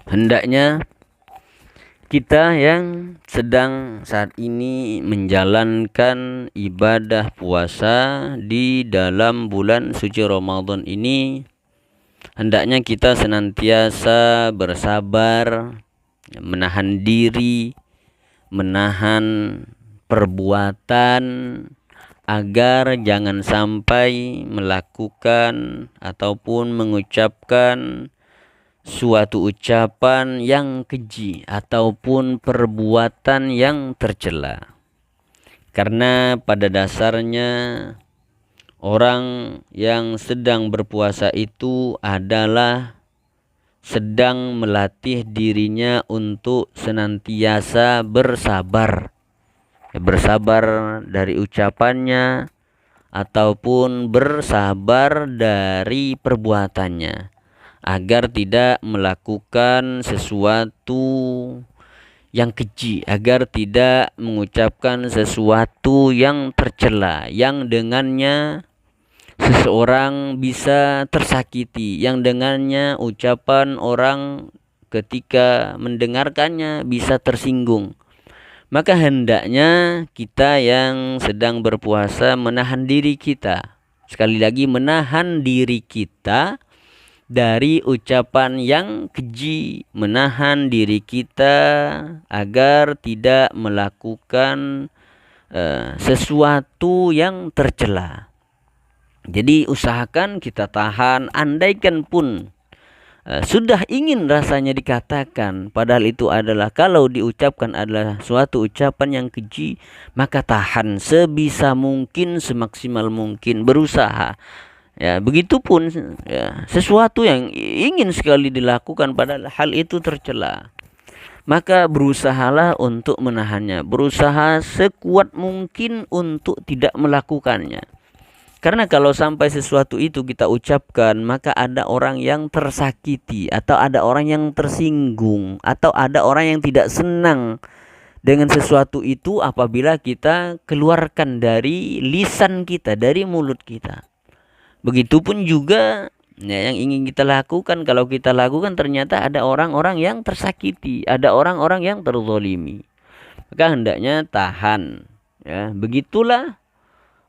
Hendaknya kita yang sedang saat ini menjalankan ibadah puasa di dalam bulan suci Ramadan ini, hendaknya kita senantiasa bersabar, menahan diri, menahan perbuatan agar jangan sampai melakukan ataupun mengucapkan suatu ucapan yang keji ataupun perbuatan yang tercela. Karena pada dasarnya orang yang sedang berpuasa itu adalah sedang melatih dirinya untuk senantiasa bersabar. Bersabar dari ucapannya ataupun bersabar dari perbuatannya, agar tidak melakukan sesuatu yang keji, agar tidak mengucapkan sesuatu yang tercela, yang dengannya seseorang bisa tersakiti, yang dengannya ucapan orang ketika mendengarkannya bisa tersinggung. Maka hendaknya kita yang sedang berpuasa menahan diri kita. Sekali lagi, menahan diri kita dari ucapan yang keji, menahan diri kita agar tidak melakukan sesuatu yang tercela. Jadi usahakan kita tahan, andaikan pun sudah ingin rasanya dikatakan, padahal itu adalah, kalau diucapkan adalah suatu ucapan yang keji, maka tahan sebisa mungkin, semaksimal mungkin, berusaha. Ya, begitupun ya, sesuatu yang ingin sekali dilakukan padahal hal itu tercela, maka berusahalah untuk menahannya, berusaha sekuat mungkin untuk tidak melakukannya. Karena kalau sampai sesuatu itu kita ucapkan, maka ada orang yang tersakiti, atau ada orang yang tersinggung, atau ada orang yang tidak senang dengan sesuatu itu apabila kita keluarkan dari lisan kita, dari mulut kita. Begitupun juga ya, yang ingin kita lakukan, kalau kita lakukan ternyata ada orang-orang yang tersakiti, ada orang-orang yang terzolimi, maka hendaknya tahan. Ya, begitulah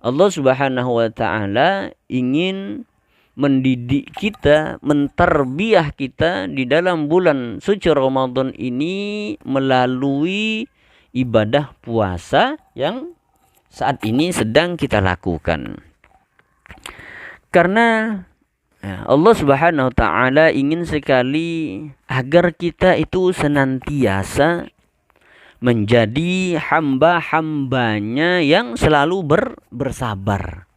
Allah Subhanahu wa taala ingin mendidik kita, menterbiah kita di dalam bulan suci Ramadan ini melalui ibadah puasa yang saat ini sedang kita lakukan. Karena Allah Subhanahu wa taala ingin sekali agar kita itu senantiasa menjadi hamba-hambanya yang selalu bersabar.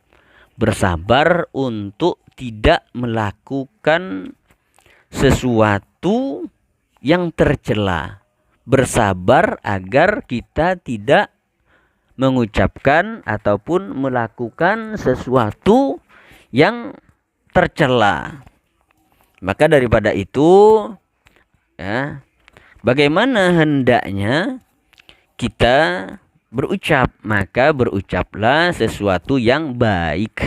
Bersabar untuk tidak melakukan sesuatu yang tercela. Bersabar agar kita tidak mengucapkan ataupun melakukan sesuatu yang tercela. Maka daripada itu, ya, bagaimana hendaknya kita berucap? Maka berucaplah sesuatu yang baik.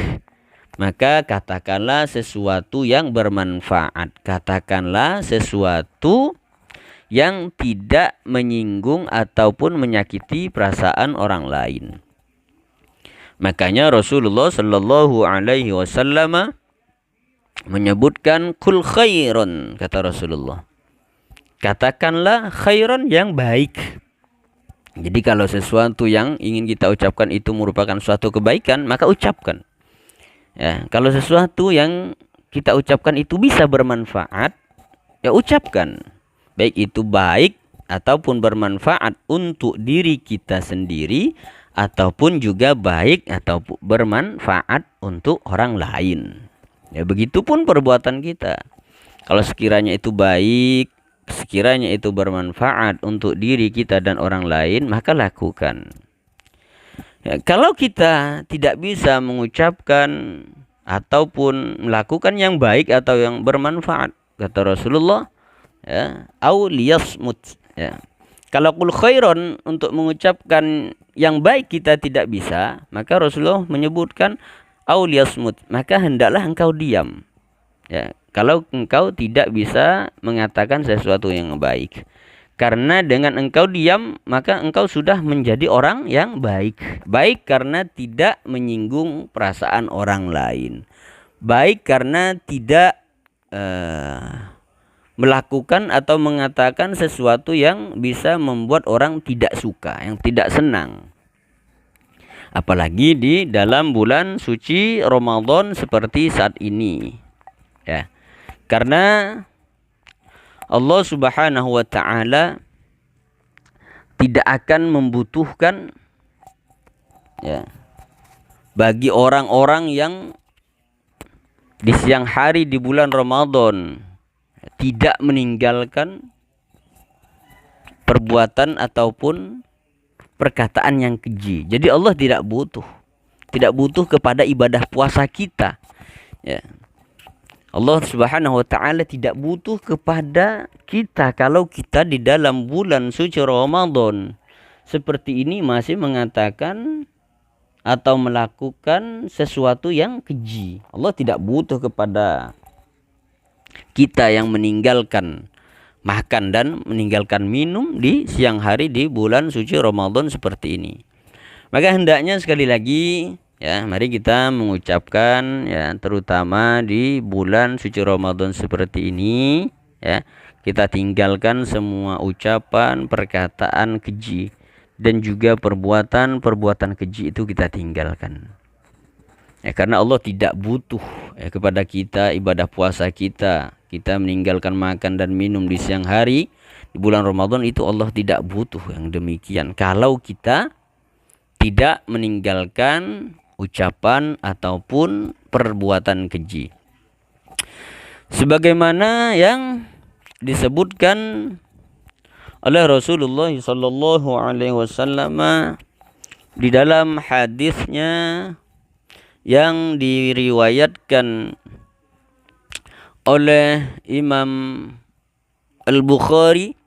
Maka katakanlah sesuatu yang bermanfaat. Katakanlah sesuatu yang tidak menyinggung ataupun menyakiti perasaan orang lain. Makanya Rasulullah Sallallahu Alaihi Wasallam menyebutkan kul khairon, kata Rasulullah. Katakanlah khairon, yang baik. Jadi kalau sesuatu yang ingin kita ucapkan itu merupakan suatu kebaikan, maka ucapkan. Ya, kalau sesuatu yang kita ucapkan itu bisa bermanfaat, ya ucapkan. Baik itu baik ataupun bermanfaat untuk diri kita sendiri, ataupun juga baik atau bermanfaat untuk orang lain. Ya, begitupun perbuatan kita. Kalau sekiranya itu baik, sekiranya itu bermanfaat untuk diri kita dan orang lain, maka lakukan. Ya, kalau kita tidak bisa mengucapkan ataupun melakukan yang baik atau yang bermanfaat, kata Rasulullah, ya, au liyasmut. Ya. Kalau kul khairon, untuk mengucapkan yang baik kita tidak bisa, maka Rasulullah menyebutkan au liyasmut, maka hendaklah engkau diam. Ya. kalau engkau tidak bisa mengatakan sesuatu yang baik. Karena dengan engkau diam, maka engkau sudah menjadi orang yang baik. Baik karena tidak menyinggung perasaan orang lain. Baik karena tidak melakukan atau mengatakan sesuatu yang bisa membuat orang tidak suka, yang tidak senang. Apalagi di dalam bulan suci Ramadan seperti saat ini. Ya. Karena Allah Subhanahu wa taala tidak akan membutuhkan ya bagi orang-orang yang di siang hari di bulan Ramadan tidak meninggalkan perbuatan ataupun perkataan yang keji. Jadi Allah tidak butuh kepada ibadah puasa kita. Ya. Allah Subhanahu wa taala tidak butuh kepada kita kalau kita di dalam bulan suci Ramadan seperti ini masih mengatakan atau melakukan sesuatu yang keji. Allah tidak butuh kepada kita yang meninggalkan makan dan meninggalkan minum di siang hari di bulan suci Ramadan seperti ini. Maka hendaknya sekali lagi ya, mari kita mengucapkan ya, terutama di bulan suci Ramadan seperti ini ya, kita tinggalkan semua ucapan, perkataan keji dan juga perbuatan keji itu kita tinggalkan. Ya, karena Allah tidak butuh ya, kepada kita ibadah puasa kita meninggalkan makan dan minum di siang hari di bulan Ramadan, itu Allah tidak butuh yang demikian kalau kita tidak meninggalkan ucapan ataupun perbuatan keji. Sebagaimana yang disebutkan oleh Rasulullah sallallahu alaihi wasallam di dalam hadisnya yang diriwayatkan oleh Imam Al-Bukhari,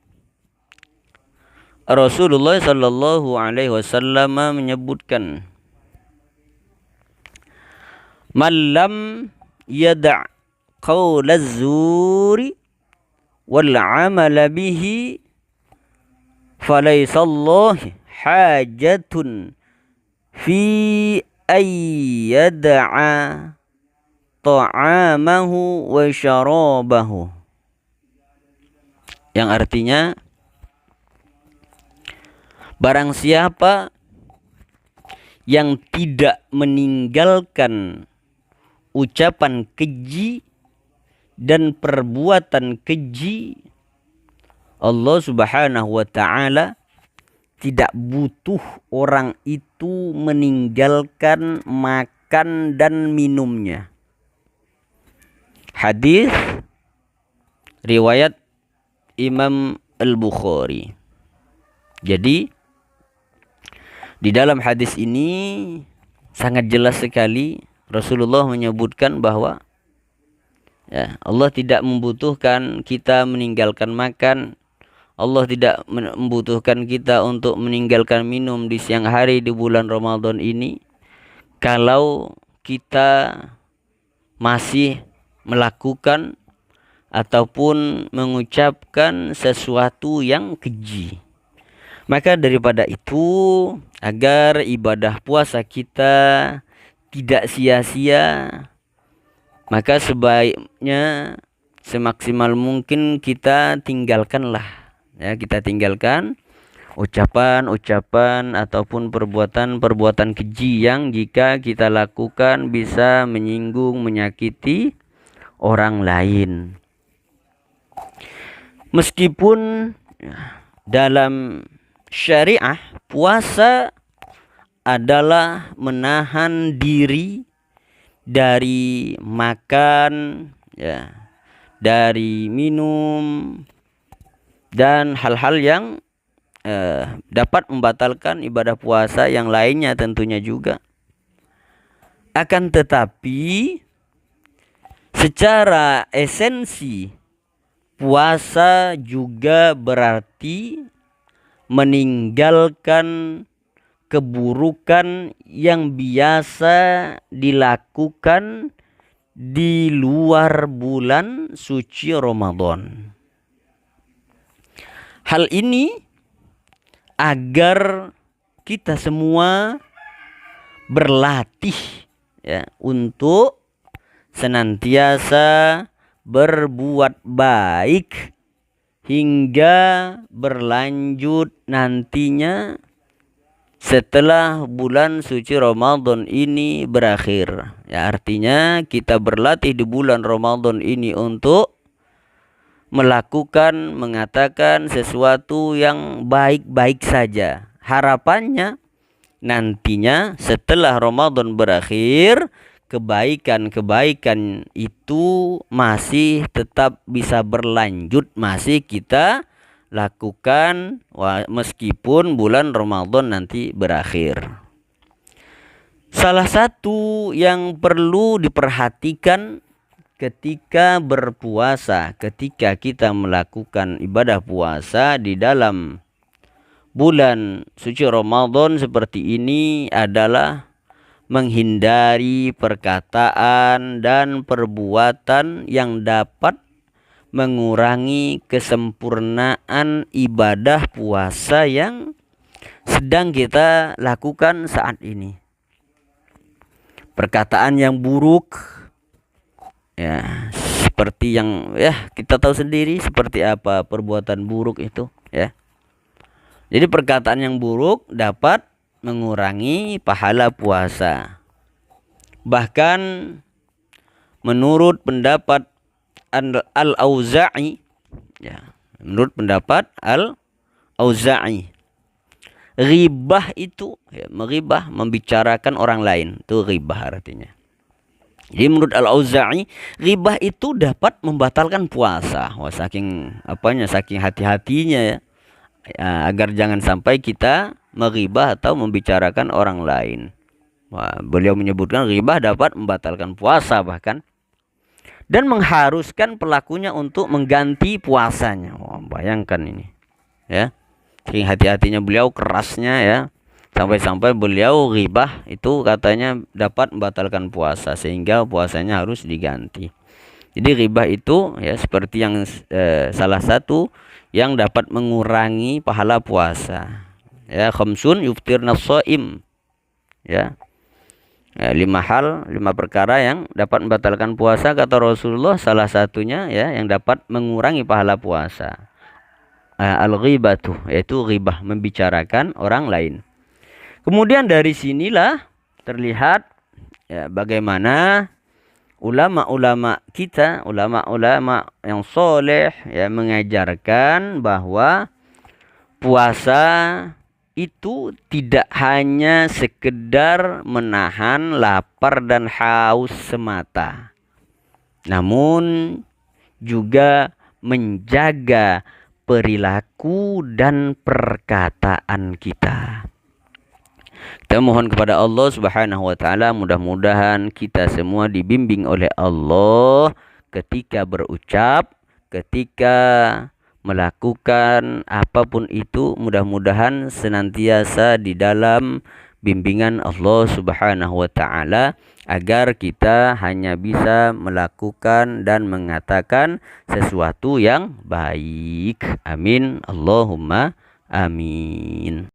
Rasulullah sallallahu alaihi wasallam menyebutkan, "Man lam yada' qaulaz zuri wal 'amala bihi falaysa Allah hajatun fi ayyada'a ta'amahu wa syarabahu." Yang artinya, barang siapa yang tidak meninggalkan ucapan keji dan perbuatan keji, Allah Subhanahu wa taala tidak butuh orang itu meninggalkan makan dan minumnya. Hadis riwayat Imam Al-Bukhari. Jadi di dalam hadis ini sangat jelas sekali Rasulullah menyebutkan bahwa ya, Allah tidak membutuhkan kita meninggalkan makan. Allah tidak membutuhkan kita untuk meninggalkan minum di siang hari di bulan Ramadan ini kalau kita masih melakukan ataupun mengucapkan sesuatu yang keji. Maka daripada itu, agar ibadah puasa kita tidak sia-sia, maka sebaiknya semaksimal mungkin kita tinggalkanlah ya, kita tinggalkan ucapan-ucapan ataupun perbuatan-perbuatan keji yang jika kita lakukan bisa menyinggung, menyakiti orang lain. Meskipun dalam syariah puasa adalah menahan diri dari makan ya, dari minum dan hal-hal yang dapat membatalkan ibadah puasa yang lainnya tentunya juga. Akan tetapi secara esensi puasa juga berarti meninggalkan keburukan yang biasa dilakukan di luar bulan suci Ramadan. Hal ini agar kita semua berlatih ya untuk senantiasa berbuat baik hingga berlanjut nantinya setelah bulan suci Ramadan ini berakhir. Ya, artinya kita berlatih di bulan Ramadan ini untuk melakukan, mengatakan sesuatu yang baik-baik saja. Harapannya nantinya setelah Ramadan berakhir, kebaikan-kebaikan itu masih tetap bisa berlanjut, masih kita lakukan meskipun bulan Ramadan nanti berakhir. Salah satu yang perlu diperhatikan ketika berpuasa, ketika kita melakukan ibadah puasa di dalam bulan suci Ramadan seperti ini adalah menghindari perkataan dan perbuatan yang dapat mengurangi kesempurnaan ibadah puasa yang sedang kita lakukan saat ini. Perkataan yang buruk ya, seperti yang ya kita tahu sendiri seperti apa perbuatan buruk itu ya. Jadi perkataan yang buruk dapat mengurangi pahala puasa. Bahkan menurut pendapat Al-Auza'i ya, menurut pendapat Al-Auza'i, ghibah itu ya, meribah, membicarakan orang lain, itu ghibah artinya. Jadi menurut Al-Auza'i, ghibah itu dapat membatalkan puasa. Wah, saking hati-hatinya ya, agar jangan sampai kita meribah atau membicarakan orang lain. Wah, beliau menyebutkan ghibah dapat membatalkan puasa bahkan, dan mengharuskan pelakunya untuk mengganti puasanya. Wah, bayangkan ini ya, saking hati-hatinya beliau, kerasnya ya, sampai-sampai beliau ghibah itu katanya dapat membatalkan puasa sehingga puasanya harus diganti. Jadi ghibah itu ya seperti yang salah satu yang dapat mengurangi pahala puasa. Ya, khamsun yuftirna shaim. Ya. 5 perkara yang dapat membatalkan puasa kata Rasulullah, salah satunya ya yang dapat mengurangi pahala puasa. Al-ghibatu, yaitu ghibah, membicarakan orang lain. Kemudian dari sinilah terlihat ya bagaimana ulama-ulama kita, ulama-ulama yang soleh ya mengajarkan bahwa puasa itu tidak hanya sekedar menahan lapar dan haus semata, namun juga menjaga perilaku dan perkataan kita. Kita mohon kepada Allah Subhanahu wa taala, mudah-mudahan kita semua dibimbing oleh Allah ketika berucap, ketika melakukan apapun itu, mudah-mudahan senantiasa di dalam bimbingan Allah Subhanahu wa taala agar kita hanya bisa melakukan dan mengatakan sesuatu yang baik. Amin. Allahumma amin.